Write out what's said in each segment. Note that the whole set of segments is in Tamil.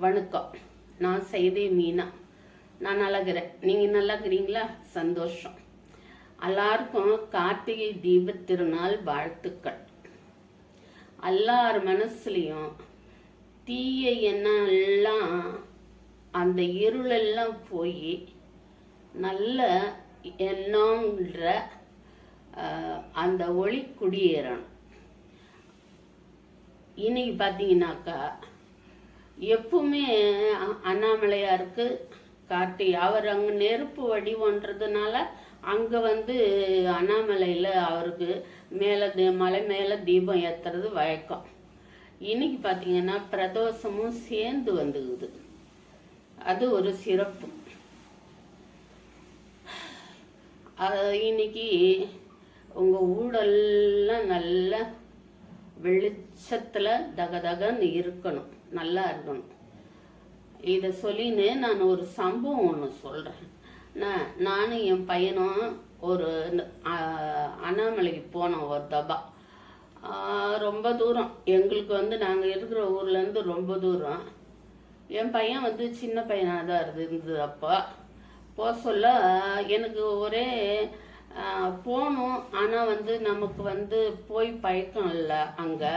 வணக்கம். நான் செய்தே மீனா. நான் நல்லாக்கிறேன். நீங்கள் நல்லா இருக்கிறீங்களா? சந்தோஷம். எல்லாருக்கும் கார்த்திகை தீப திருநாள் வாழ்த்துக்கள். எல்லார் மனசுலையும் தீய எண்ணம் எல்லாம் அந்த இருளெல்லாம் போய் நல்ல எண்ணங்கிற அந்த ஒளி குடியேறணும். இன்னைக்கு பார்த்தீங்கன்னாக்கா எப்பவுமே அண்ணாமலையாருக்கு கார்த்திகை அவர் அங்கே நெருப்பு வடிவன்றதுனால அங்கே அண்ணாமலையில் அவருக்கு மலை மேலே தீபம் ஏற்றுறது வழக்கம். இன்னைக்கு பார்த்தீங்கன்னா பிரதோஷமும் சேர்ந்து வந்துக்குது. அது ஒரு சிறப்பு. இன்னைக்கு உங்கள் ஊடெல்லாம் நல்ல வெளிச்சத்தில் தகதகன்னு இருக்கணும், நல்லா இருக்கணும். இதை சொல்லின்னு நான் ஒரு சம்பவம் ஒன்று சொல்கிறேன். நானும் என் பையனும் ஒரு அண்ணாமலைக்கு போனோம் ஒரு தபா. ரொம்ப தூரம் எங்களுக்கு நாங்கள் இருக்கிற ஊர்லேருந்து ரொம்ப தூரம். என் பையன் சின்ன பையனாக தான் இருந்தது. அப்போ போக சொல்ல எனக்கு ஒரே போகணும், ஆனால் நமக்கு போய் பழக்கம் இல்லை. அங்கே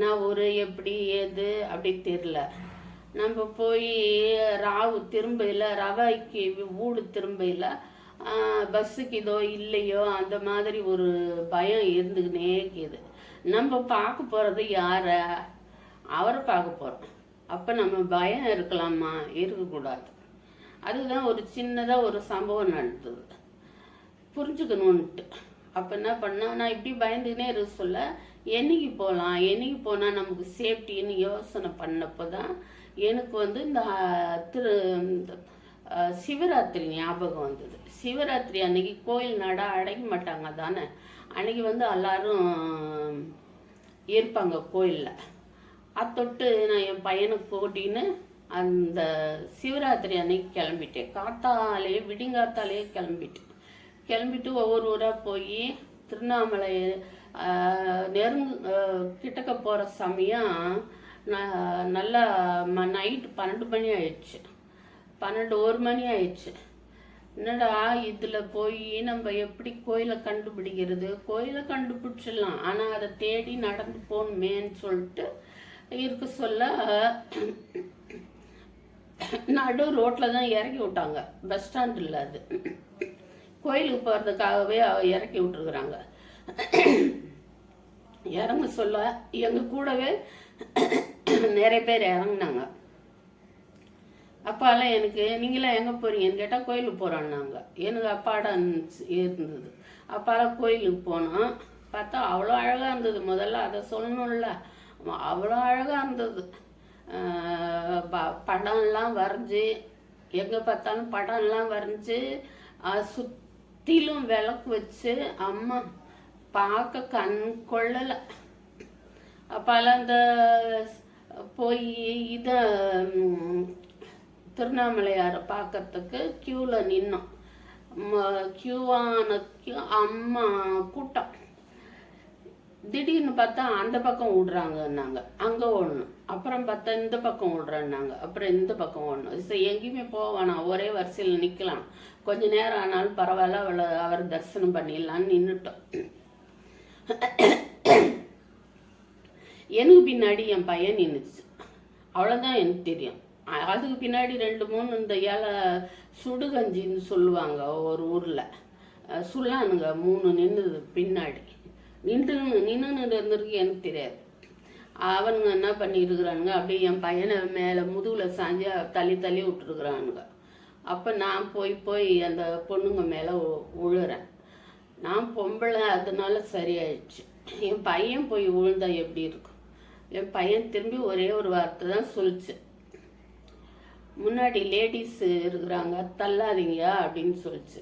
நான் ஒரு எப்படி ஏது அப்படி தெரியல. நம்ம போய் ராவு திரும்பையில் ரவைக்கு ஊடு திரும்பையில் பஸ்ஸுக்கு இதோ இல்லையோ அந்த மாதிரி ஒரு பயம் இருந்துக்கினே இருக்குது. நம்ம பார்க்க போகிறது யாரை? அவரை பார்க்க போகிறோம். அப்போ நம்ம பயம் இருக்கலாமா? இருக்கக்கூடாது. அதுதான் ஒரு சின்னதாக ஒரு சம்பவம் நடந்தது, புரிஞ்சுக்கணுன்ட்டு. அப்போ என்ன பண்ணால் நான் இப்படி பயந்துக்கினே இருக்க சொல்ல என்னைக்கு போகலாம், என்னைக்கு போனால் நமக்கு சேஃப்டின்னு யோசனை பண்ணப்போ தான் எனக்கு இந்த சிவராத்திரி ஞாபகம் வந்தது. சிவராத்திரி அன்னைக்கு கோயில் நட அடைக்க மாட்டாங்க தானே, அன்னைக்கு எல்லாரும் இருப்பாங்க கோயிலில். அத்தொட்டு நான் என் பையனுக்கு கூட்டின்னு அந்த சிவராத்திரி அன்னைக்கு கிளம்பிட்டேன். காத்தாலே விடிங்காத்தாலே கிளம்பிட்டு ஒவ்வொரு ஊராக போய் திருவண்ணாமலை கிட்டக்க போகிற சமயம் நல்லா நைட்டு 12 மணி ஆயிடுச்சு, 1 மணி ஆயிடுச்சு. என்னடா இதில் போய் நம்ம எப்படி கோயிலை கண்டுபிடிக்கிறது? கோயிலை கண்டுபிடிச்சிடலாம், ஆனால் அதை தேடி நடந்து போகணுமேன்னு சொல்லிட்டு இருக்க சொல்ல நடு ரோட்டில் தான் இறக்கி விட்டாங்க. பஸ் ஸ்டாண்ட் இல்லை, அது கோயிலுக்கு போகிறதுக்காகவே இறக்கி விட்டுருக்குறாங்க. இறங்க சொல்ல எங்கள் கூடவே நிறைய பேர் இறங்கினாங்க. அப்பாலாம் எனக்கு நீங்களாம் எங்கே போகிறீங்கன்னு கேட்டால் கோயிலுக்கு போகிறோன்னாங்க. எனக்கு அப்பாடம் இருந்தது. அப்பாலாம் கோயிலுக்கு போனோம். பார்த்தா அவ்வளோ அழகாக இருந்தது. முதல்ல அதை சொல்லணும்ல, அவ்வளோ அழகாக இருந்தது. படம்லாம் வரைஞ்சி, எங்கே பார்த்தாலும் படம்லாம் வரைஞ்சி சுற்றிலும் விளக்கு வச்சு அம்மா பார்க்க கண் கொள்ளலை. அப்போல்லாம் இந்த போய் இதை திருவண்ணாமலையாரை பார்க்கறதுக்கு க்யூவில் நின்னோம். க்யூவான அம்மா கூட்டம். திடீர்னு பார்த்தா அந்த பக்கம் விடுறாங்கன்னாங்க, அங்கே ஓடணும். அப்புறம் பார்த்தா இந்த பக்கம் விடுறேன்னாங்க, அப்புறம் இந்த பக்கம் ஓடணும். சரி, எங்கேயுமே போவானா, ஒரே வரிசையில் நிற்கலாம், கொஞ்ச நேரம் ஆனாலும் பரவாயில்ல, அவர் தரிசனம் பண்ணிடலான்னு நின்றுட்டோம். எனக்கு பின்னாடி என் பையன் நின்றுச்சு. அவ்வளோதான் எனக்கு தெரியும். அதுக்கு பின்னாடி 2-3 இந்த இலை சுடுகஞ்சின்னு சொல்லுவாங்க ஒரு ஊரில், சொல்லானுங்க 3 நின்றுது பின்னாடி. நின்று இருந்திருக்கு எனக்கு தெரியாது. அவனுங்க என்ன பண்ணியிருக்கிறானுங்க, அப்படியே என் பையனை மேலே முதுகில் சாஞ்சு தள்ளி விட்டுருக்குறானுங்க. அப்போ நான் போய் அந்த பொண்ணுங்க மேலே விழுறேன். நான் பொம்பளை, அதனால சரியாயிடுச்சு. என் பையன் போய் விழுந்தா எப்படி இருக்கும்? என் பையன் திரும்பி ஒரே ஒரு வார்த்தை தான் சொல்லிச்சு, முன்னாடி லேடிஸ் இருக்கிறாங்க, தள்ளாதீங்க அப்படின்னு சொல்லிச்சு.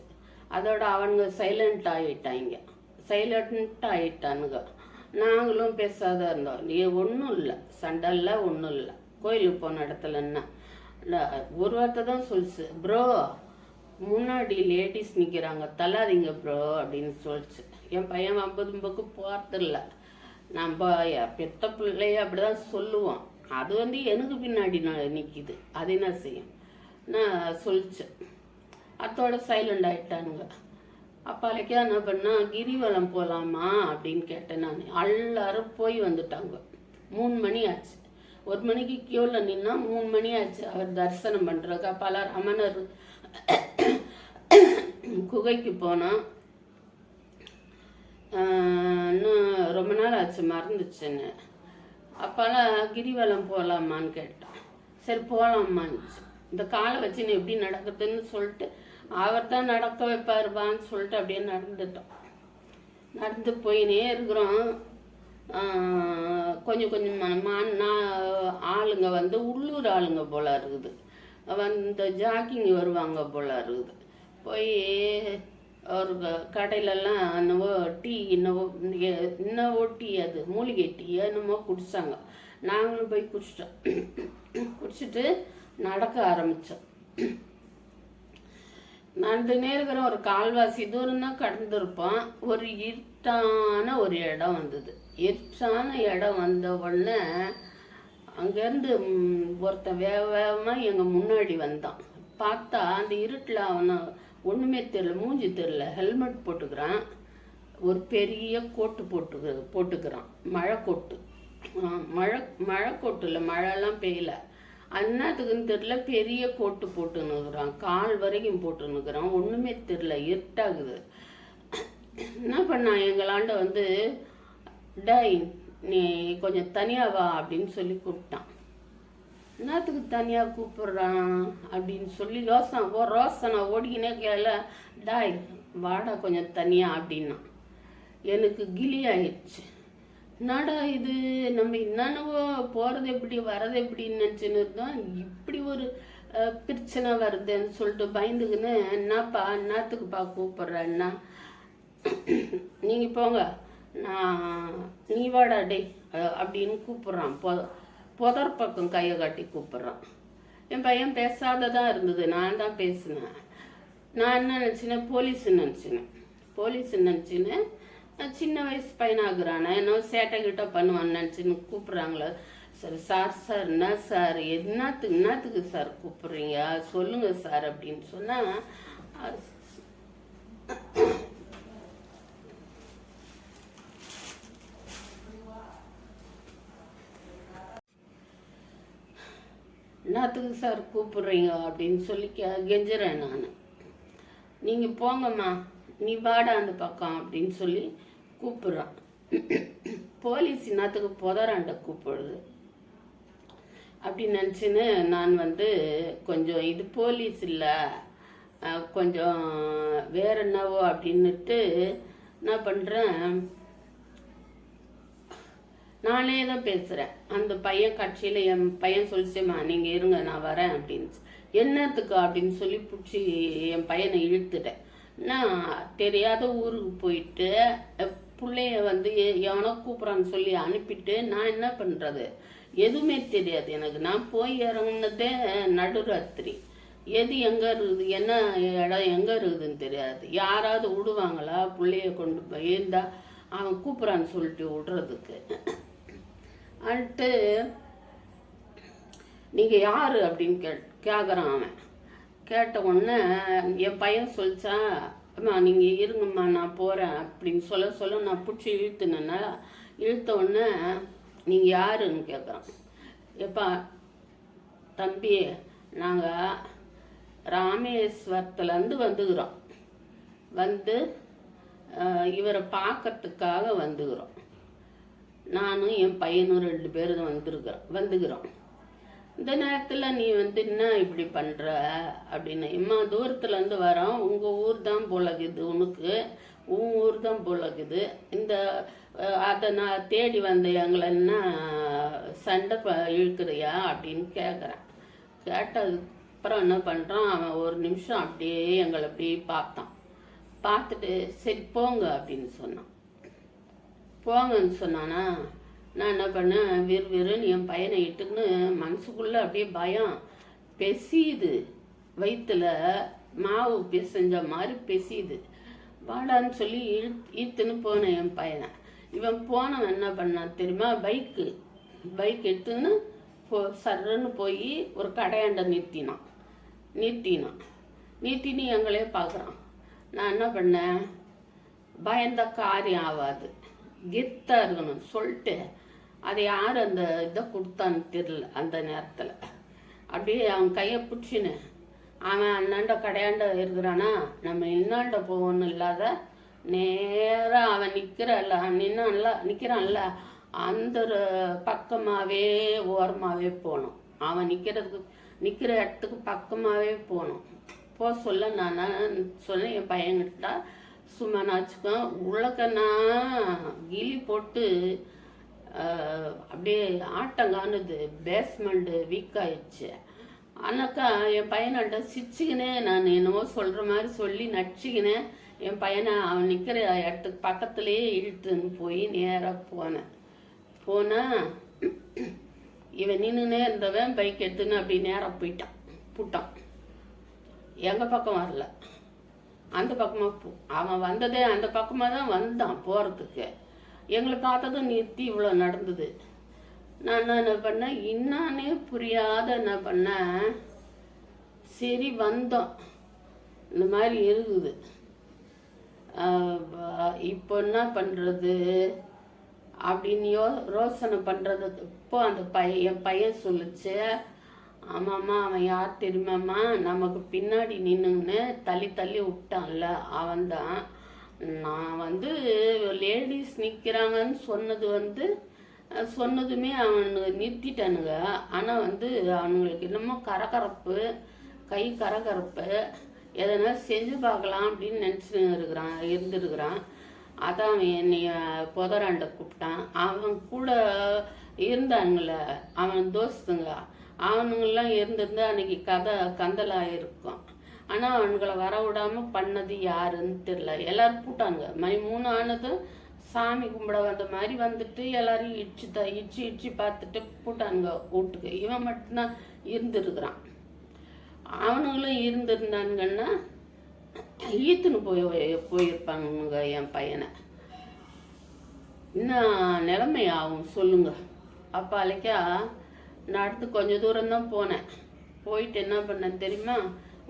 அதோட அவனுங்க சைலண்ட் ஆகிட்டானுங்க. நாங்களும் பேசாத இருந்தோம். நீ ஒன்றும் இல்லை, சண்டெல்லாம் ஒன்றும் இல்லை. கோயிலுக்கு போன இடத்துல என்ன ஒரு வார்த்தை தான் சொல்லிச்சு, ப்ரோ முன்னாடி லேடிஸ் நிற்கிறாங்க, தள்ளாதீங்க ப்ரோ அப்படின்னு சொல்லிச்சு. என் பையன் 50 போகிறதில்ல. நம்ம பெத்த பிள்ளைய அப்படிதான் சொல்லுவோம். அது வந்து எனக்கு பின்னாடி நிற்கிது, அது என்ன செய்யும்? நான் சொல்லிச்சேன். அத்தோட சைலண்ட் ஆகிட்டானுங்க. அப்பாலைக்கே என்ன பண்ணால் கிரிவலம் போகலாமா அப்படின்னு கேட்டேன் நான். எல்லாரும் போய் வந்துட்டாங்க. 3 மணி ஆச்சு. 1 மணிக்கு கியூவில் நின்னா 3 மணி ஆச்சு அவர் தரிசனம் பண்ணுறதுக்கு. பல ரமணர் குகைக்கு போனால் இன்னும் ரொம்ப நாள் ஆச்சு, மறந்துச்சுன்னு. அப்போல்லாம் கிரிவலம் போகலாமான்னு கேட்டேன். சரி போகலாமான்னுச்சு. இந்த காலை வச்சு நீ எப்படி நடக்குதுன்னு சொல்லிட்டு அவர் தான் நடக்க வைப்பாருவான்னு சொல்லிட்டு அப்படியே நடந்துட்டோம். நடந்து போயினே இருக்கிறோம். கொஞ்சம் கொஞ்சம் ஆளுங்க வந்து உள்ளூர் ஆளுங்க போல இருக்குது, வந்து ஜாக்கிங் வருவாங்க போல இருக்குது. போய் ஒரு கடையிலலாம் என்னவோ டீ என்னவோ டீ, அது மூலிகை டீ என்னமோ குடித்தாங்க. நாங்களும் போய் குடிச்சிட்டோம். குடிச்சிட்டு நடக்க ஆரம்பித்தோம். நடந்துனே இருக்கிற ஒரு கால்வாசி தூரம் தான் கடந்திருப்போம். ஒரு இருட்டான ஒரு இடம் வந்தது. இருட்டான இடம் வந்த உடனே அங்கேருந்து ஒருத்தன் வேகமாக எங்கள் முன்னாடி வந்தான். பார்த்தா அந்த இருட்டில் அவனை ஒன்றுமே தெரியல, மூஞ்சி தெரியல, ஹெல்மெட் போட்டுக்கிறான், ஒரு பெரிய கோட்டு போட்டுக்கிறான், மழை கோட்டு. மழை கோட்டு இல்லை, மழைலாம் பெய்யல, அண்ணாத்துக்குன்னு தெரியல, பெரிய கோட்டு போட்டுன்னுக்குறான், கால் வரைக்கும் போட்டுன்னுக்குறான், ஒன்றுமே தெரியல, இருட்டாகுது. என்ன பண்ணான் எங்களாண்ட வந்து, டேய் நீ கொஞ்சம் தனியாக வா அப்படின்னு சொல்லி கூப்பிட்டான். என்னத்துக்கு தனியாக கூப்பிட்றான் அப்படின்னு சொல்லி ரோசனை ஓடிக்கினே கேள, டாய் வாடா கொஞ்சம் தனியாக அப்படின்னா. எனக்கு கிளி ஆயிடுச்சு. என்னடா இது, நம்ம என்னென்னவோ போகிறது எப்படி வர்றது எப்படின்னு நினச்சின்னு இருந்தோம், இப்படி ஒரு பிரச்சனை வருதுன்னு சொல்லிட்டு பயந்துக்குன்னு, என்னப்பா என்னத்துக்குப்பா கூப்பிட்றேன்னா, நீங்கள் போங்க நீ வாடா டே அப்படின்னு கூப்பிட்றான். புதர் பக்கம் கையை காட்டி கூப்பிட்றான். என் பையன் பேசாததான் இருந்தது, நான் தான் பேசினேன். நான் என்ன நினச்சினேன், போலீஸ் நினச்சின்னு சின்ன வயசு பையனாகிறானே, என்ன சேட்டை கிட்ட பண்ணுவான்னு நினச்சின்னு கூப்பிட்றாங்களே. சரி சார் என்ன சார், என்னத்துக்கு சார் கூப்பிட்றீங்க, சொல்லுங்க சார் அப்படின்னு சொன்னால், என்னத்துக்கு சார் கூப்பிட்றீங்க அப்படின்னு சொல்லி கெஞ்சுறேன் நான். நீங்கள் போங்கம்மா, நீ வாடா அந்த பக்கம் அப்படின்னு சொல்லி கூப்பிட்றான். போலீஸ் என்னத்துக்கு புதறாண்ட கூப்பிடுது அப்படின்னு நினச்சின்னு நான் வந்து கொஞ்சம் இது போலீஸ் இல்லை, கொஞ்சம் வேற என்னவோ அப்படின்னுட்டு என்ன பண்ணுறேன், நானே தான் பேசுகிறேன். அந்த பையன் கட்சியில் என் பையன் சொல்லிச்சேம்மா நீங்கள் இருங்க நான் வரேன் அப்படின்னு. என்னத்துக்கு அப்படின்னு சொல்லி பிடிச்சி என் பையனை இழுத்துட்டேன். நான் தெரியாத ஊருக்கு போயிட்டு பிள்ளைய வந்து எவனோ கூப்பிட்றான்னு சொல்லி அனுப்பிட்டு நான் என்ன பண்ணுறது, எதுவுமே தெரியாது எனக்கு. நான் போய் இறங்குனதே நடுராத்திரி, எது எங்கே இருக்குது என்ன இடம் எங்கே இருக்குதுன்னு தெரியாது. யாராவது விடுவாங்களா பிள்ளைய கொண்டு போய் இருந்தா அவன் கூப்பிட்றான்னு சொல்லிட்டு விடுறதுக்கு அன்ட்டு. நீங்கள் யார் அப்படின்னு கேட்குறான் அவன். கேட்ட உடனே என் பையன் சொல்லிச்சான், அம்மா நீங்கள் இருங்கம்மா நான் போகிறேன் அப்படின்னு சொல்ல நான் பிடிச்சி இழுத்துனேன்னா, இழுத்த உடனே நீங்கள் யாருன்னு கேட்குறான். எப்பா தம்பி நாங்கள் ராமேஸ்வரத்துலேருந்து வந்துக்கிறோம், வந்து இவரை பார்க்கறதுக்காக வந்துக்கிறோம். நானும் என் பையனும் 2 பேரும் வந்துக்கிறோம். இந்த நேரத்தில் நீ வந்து என்ன இப்படி பண்ணுற அப்படின்னு. இம்மா தூரத்துலேருந்து வரோம், உங்கள் ஊர் தான் போலகுது, உனக்கு உன் ஊர் தான் போலகுது, இந்த அதை நான் தேடி வந்த எங்களை என்ன சண்டை இழுக்கிறியா அப்படின்னு கேட்குறேன். கேட்டதுக்கப்புறம் என்ன பண்ணுறான் அவன், ஒரு நிமிஷம் அப்படியே எங்களை அப்படியே பார்த்துட்டு சரி போங்க அப்படின்னு சொன்னான். போங்கன்னு சொன்னானா, நான் என்ன பண்ணேன், விறுவிறுன்னு என் பையனை இட்டுக்குன்னு மனசுக்குள்ளே அப்படியே பயம் பெசியுது, வயிற்றுல மாவு பிசைஞ்ச மாதிரி பெசியுது. வாடான்னு சொல்லி இழுத்துன்னு போனேன் என் பையனை. இவன் போனவன் என்ன பண்ணான் தெரியுமா, பைக் எடுத்துன்னு சர்ன்னு போய் ஒரு கடையாண்ட நிறுத்தின்னு எங்களே பார்க்குறான். நான் என்ன பண்ணேன், பயந்த காரியம் ஆகாது, கெத்தாக இருக்கணும் சொல்லிட்டு அதை யார் அந்த இதை கொடுத்தான்னு தெரியல. அந்த நேரத்தில் அப்படியே அவன் கையை பிடிச்சின்னு, அவன் அண்ணாண்ட கடையாண்ட இருக்கிறானா, நம்ம இன்னாண்ட போகணும் இல்லாத நேராக அவன் நிற்கிறான்ல அந்த பக்கமாகவே ஓரமாகவே போகணும். அவன் நிற்கிற இடத்துக்கு பக்கமாகவே போகணும். சொல்ல நான் சொன்னேன் என் பையன்கிட்ட, சும்மா நாச்சுக்கோ உள்ளக்கன்னா கிளி போட்டு அப்படியே ஆட்டங்கானுது, பேஸ்மெண்ட்டு வீக் ஆயிடுச்சு. ஆனாக்கா என் பையனாட்ட சிரிச்சுக்கினே நான் என்னவோ சொல்கிற மாதிரி சொல்லி நடிச்சுக்கினேன். என் பையனை அவன் நிற்கிற இடத்துக்கு பக்கத்துலேயே இழுத்துன்னு போய் நேராக போனால் இவன் நின்றுனே இருந்தவன் பைக் எடுத்துன்னு அப்படி நேராக போட்டான். எங்கள் பக்கம் வரல, அந்த பக்கமாக அவன் வந்ததே அந்த பக்கமாக தான் வந்தான் போகிறதுக்கு. எங்களை பார்த்ததும் நிறுத்தி இவ்வளோ நடந்தது. நான் என்ன பண்ணேன், என்னானே புரியாத என்ன பண்ணேன், சரி வந்தோம் இந்த மாதிரி இருக்குது, இப்போ என்ன பண்ணுறது அப்படின்னு யோசனை பண்ணுறது. இப்போ அந்த என் பையன் சொல்லிச்சு, ஆமாம்மா அவன் யார் தெரியுமாம்மா, நமக்கு பின்னாடி நின்றுன்னு தள்ளி விட்டான்ல அவன்தான். நான் லேடிஸ் நிற்கிறாங்கன்னு சொன்னதுமே அவனுக்கு நிறுத்திட்டானுங்க. ஆனால் அவனுங்களுக்கு என்னமோ கரகரப்பு, கை கரகரப்பு, எதனா செஞ்சு பார்க்கலாம் அப்படின்னு இருந்திருக்கிறான். அதான் அவன் என்னைய புதராண்ட கூப்பிட்டான். அவன் கூட இருந்தானுங்கள அவன் தோஸ்துங்க, அவனுங்கெல்லாம் இருந்திருந்தா அன்னைக்கு கந்தலாக இருக்கும். ஆனால் அவனுங்களை வர விடாமல் பண்ணது யாருன்னு தெரியல. எல்லாரும் கூட்டானுங்க. மணி 3 ஆனதும் சாமி கும்பிட வந்த மாதிரி வந்துட்டு எல்லாரையும் இடிச்சு பார்த்துட்டு கூட்டானுங்க வீட்டுக்கு. இவன் மட்டும்தான் இருந்திருக்கிறான். அவனுங்களும் இருந்திருந்தானுங்கன்னா ஈத்துன்னு போயிருப்பானுங்க என் பையனை. இன்னும் நிலைமை ஆகும் சொல்லுங்க. அப்போ அழைக்கா நடந்து கொஞ்சம் தூரம்தான் போனேன். போயிட்டு என்ன பண்ணேன் தெரியுமா,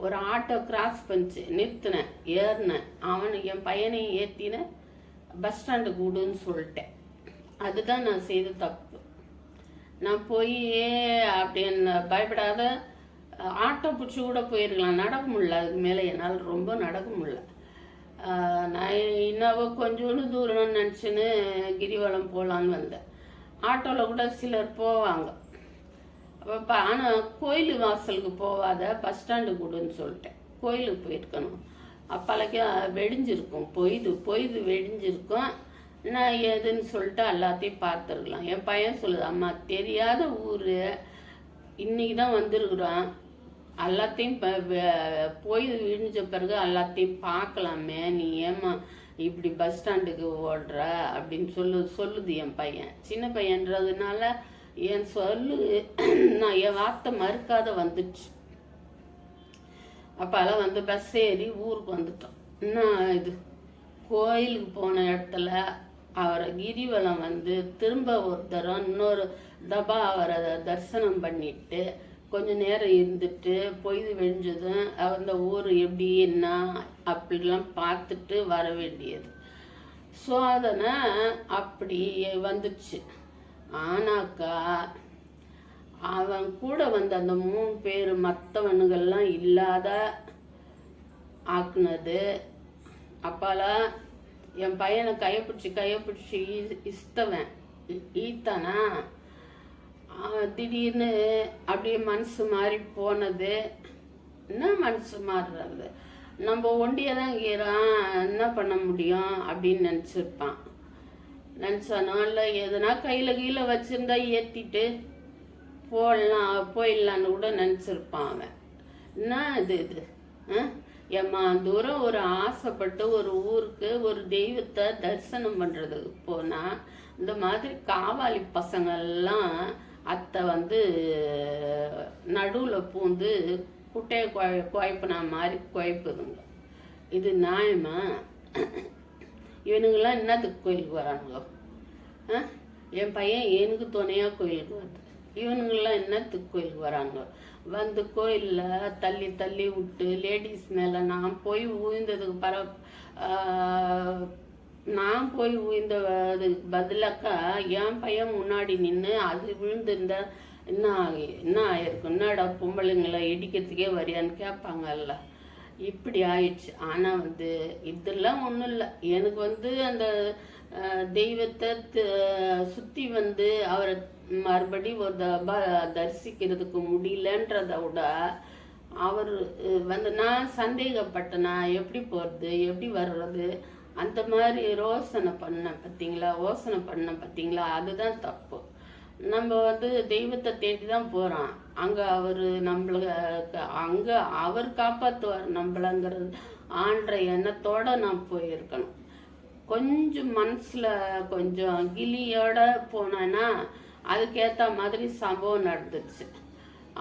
ஒரு ஆட்டோ கிராஸ் பண்ணிச்சு, நிறுத்தினேன், ஏறினேன். என் பையனையும் ஏற்றினேன், பஸ் ஸ்டாண்டு கூடுன்னு சொல்லிட்டேன். அதுதான் நான் செய்த தப்பு. நான் போய் அப்படின்னு பயப்படாத ஆட்டோ பிடிச்சி கூட போயிருக்கலாம், நடக்க முடியல. அதுக்கு மேலே என்னால் ரொம்ப நடக்க முடியல. நான் இன்னும் கொஞ்சோண்டு தூரம் நினச்சின்னு கிரிவலம் போகலான்னு வந்தேன். ஆட்டோவில் கூட சிலர் போவாங்க. அப்போ ஆனால் கோயில் வாசலுக்கு போகாத, பஸ் ஸ்டாண்டு கூடுன்னு சொல்லிட்டேன். கோயிலுக்கு போயிருக்கணும். அப்போலைக்கு வெடிஞ்சிருக்கும், பொய்து வெடிஞ்சிருக்கும். நான் எதுன்னு சொல்லிட்டு எல்லாத்தையும் பார்த்துருக்கலாம். என் பையன் சொல்லுது, அம்மா தெரியாத ஊர், இன்னைக்கு தான் வந்திருக்குறான், எல்லாத்தையும் பொய்து விழிஞ்ச பிறகு எல்லாத்தையும் பார்க்கலாமே, நீ ஏமா இப்படி பஸ் ஸ்டாண்டுக்கு ஓடுற அப்படின்னு சொல்லுது என் பையன். சின்ன பையன்றதுனால என் நான் என் வார்த்தை மறுக்காத வந்துடுச்சு. அப்போல்லாம் பஸ் ஏறி ஊருக்கு வந்துட்டோம். இன்னும் கோயிலுக்கு போன இடத்துல அவரை கிரிவலம் திரும்ப ஒரு தரம் இன்னொரு தபா அவரை தரிசனம் பண்ணிட்டு கொஞ்சம் நேரம் இருந்துட்டு பொய்து வெடிஞ்சதும் அந்த ஊர் எப்படி என்ன அப்படிலாம் பார்த்துட்டு வர வேண்டியது. சோதனை அப்படி வந்துடுச்சு. ஆனாக்கா அவன் கூட அந்த 3 பேர் மற்றவனுங்கள்லாம் இல்லாத ஆக்குனது. அப்போலாம் என் பையனை கையப்பிடிச்சி இஸ்தவன் ஈத்தானா, திடீர்னு அப்படியே மனசு மாறி போனது. என்ன மனசு மாறுறது, நம்ம ஒண்டியாக தான் இருக்கிறோம், என்ன பண்ண முடியும் அப்படின்னு நினச்சானோ இல்லை எதுனா கையில் வச்சுருந்தா ஏற்றிட்டு போயிடலான்னு கூட நினச்சிருப்பான் அவன். என்ன இது எம்மா தூரம் ஒரு ஆசைப்பட்டு ஒரு ஊருக்கு ஒரு தெய்வத்தை தரிசனம் பண்ணுறதுக்கு போனால் இந்த மாதிரி காவாலி பசங்கள்லாம் அத்தை நடுவில் பூந்து குட்டையை குழப்பினா மாதிரி குழப்புதுங்க. இது நியாயமா? இவனுங்கெல்லாம் என்னத்துக்கு கோயிலுக்கு வரானுங்க? என் பையன் எனக்கு துணையாக கோயிலுக்கு வருது. இவனுங்கெல்லாம் என்னத்துக்கு கோயிலுக்கு வராங்க? வந்து கோயிலில் தள்ளி தள்ளி விட்டு லேடிஸ் மேலே நான் போய் ஊய்ந்ததுக்கு நான் போய் ஊய்ந்ததுக்கு பதிலாக்கா என் பையன் முன்னாடி நின்று அது விழுந்திருந்தா என்ன ஆயிருக்கும்? என்னடா பொம்பளைங்களை இடிக்கிறதுக்கே வரியான்னு கேட்பாங்கல்ல. இப்படி ஆயிடுச்சு. ஆனால் இதெல்லாம் ஒன்றும் இல்லை. எனக்கு அந்த தெய்வத்தை சுற்றி அவரை மறுபடி ஒரு தரிசிக்கிறதுக்கு முடியலன்றதை விட அவர் நான் சந்தேகப்பட்டேன். நான் எப்படி போகிறது, எப்படி வர்றது, அந்த மாதிரி யோசனை பண்ணேன் பார்த்தீங்களா? அதுதான் தப்பு. நம்ம தெய்வத்தை தேடி தான் போகிறோம். அங்கே அவர் காப்பாற்றுவார் நம்மளங்கிறது ஆன்ற எண்ணத்தோடு நான் போயிருக்கணும். கொஞ்சம் மனசில் கொஞ்சம் கிளியோட போனேன்னா அதுக்கேற்ற மாதிரி சம்பவம் நடந்துச்சு.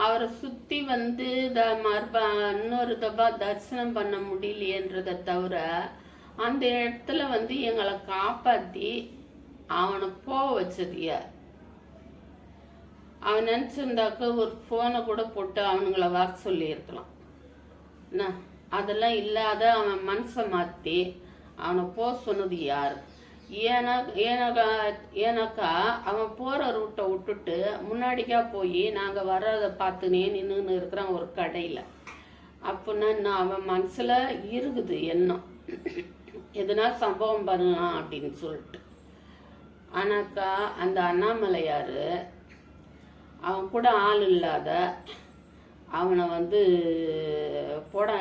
அவரை சுற்றி இன்னொரு தபா தரிசனம் பண்ண முடியலையன்றதை தவிர அந்த இடத்துல எங்களை காப்பாற்றி அவனை போக வச்சது யார்? அவன் நினச்சிருந்தாக்க ஒரு ஃபோனை கூட போட்டு அவனுங்களை வர சொல்லியிருக்கலாம். என்ன அதெல்லாம் இல்லாத அவன் மனசை மாற்றி அவனை போக சொன்னது யார்? ஏன்னாக்கா அவன் போகிற ரூட்டை விட்டுட்டு முன்னாடிக்கா போய் நாங்கள் வர்றதை பார்த்துனே நின்றுன்னு இருக்கிறான் ஒரு கடையில். அப்படின்னா அவன் மனசில் இருக்குது எண்ணம், எதுனா சம்பவம் பண்ணலாம் அப்படின்னு சொல்லிட்டு. ஆனாக்கா அந்த அண்ணாமலையார் அவன் கூட ஆள் இல்லாத அவனை போட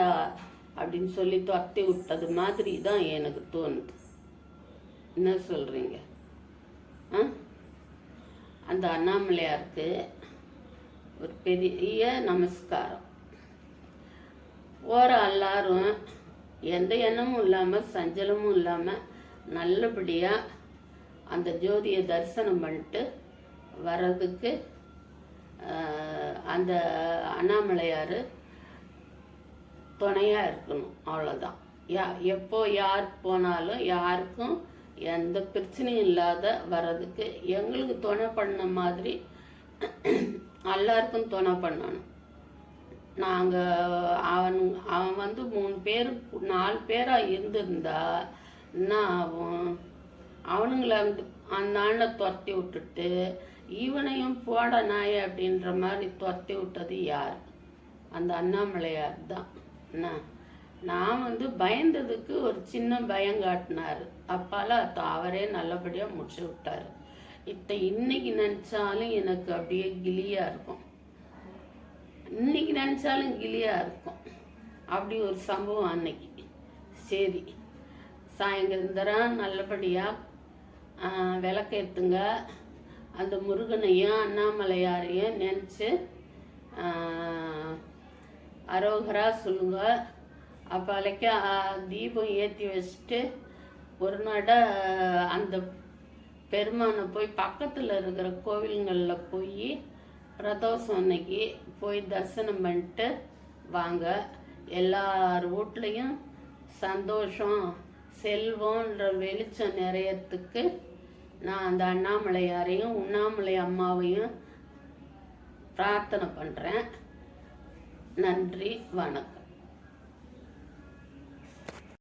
அப்படின்னு சொல்லி துரத்தி விட்டது மாதிரி தான் எனக்கு தோணுது. என்ன சொல்கிறீங்க? அந்த அண்ணாமலையாருக்கு ஒரு பெரிய நமஸ்காரம். போகிற எல்லாரும் எந்த எண்ணமும் இல்லாமல் சஞ்சலமும் இல்லாமல் நல்லபடியாக அந்த ஜோதியை தரிசனம் பண்ணிட்டு வர்றதுக்கு அந்த அண்ணாமலையார் துணையாக இருக்கணும். அவ்வளோதான். எப்போ யார் போனாலும் யாருக்கும் எந்த பிரச்சனையும் இல்லாத வர்றதுக்கு எங்களுக்கு துணை பண்ண மாதிரி எல்லாருக்கும் துணை பண்ணணும். நாங்கள் அவன் 3 பேர் 4 பேராக இருந்திருந்தா என்ன ஆகும்? அவனுங்களை அந்த ஆண்டை துரத்தி விட்டுட்டு இவனையும் போட நாய் அப்படின்ற மாதிரி துரத்தி விட்டது யார்? அந்த அண்ணாமலையார் தான். என்ன நான் பயந்ததுக்கு ஒரு சின்ன பயம் காட்டினார். அப்பால அவரே நல்லபடியாக முடிச்சு விட்டார். இன்னைக்கு நினச்சாலும் எனக்கு அப்படியே கிளியாக இருக்கும். இன்னைக்கு நினச்சாலும் கிளியாக இருக்கும். அப்படி ஒரு சம்பவம் அன்னைக்கு. சரி, சாயங்காலம் நல்லபடியாக விளக்கேற்றுங்க. அந்த முருகனையும் அண்ணாமலையாரையும் நினச்சி அரோகரா சொல்லுங்க. அப்போலைக்கு தீபம் ஏற்றி வச்சுட்டு ஒரு அந்த பெருமானை போய் பக்கத்தில் இருக்கிற கோவில்களில் போய் பிரதோஷம் அன்னைக்கு போய் தரிசனம் பண்ணிட்டு வாங்க. எல்லார் வீட்லேயும் சந்தோஷம் செல்வம்ன்ற வெளிச்சம் நிறையத்துக்கு நான் அந்த அண்ணாமலையாரையும் உண்ணாமலை அம்மாவையும் பிரார்த்தனை பண்ணுறேன். நன்றி, வணக்கம்.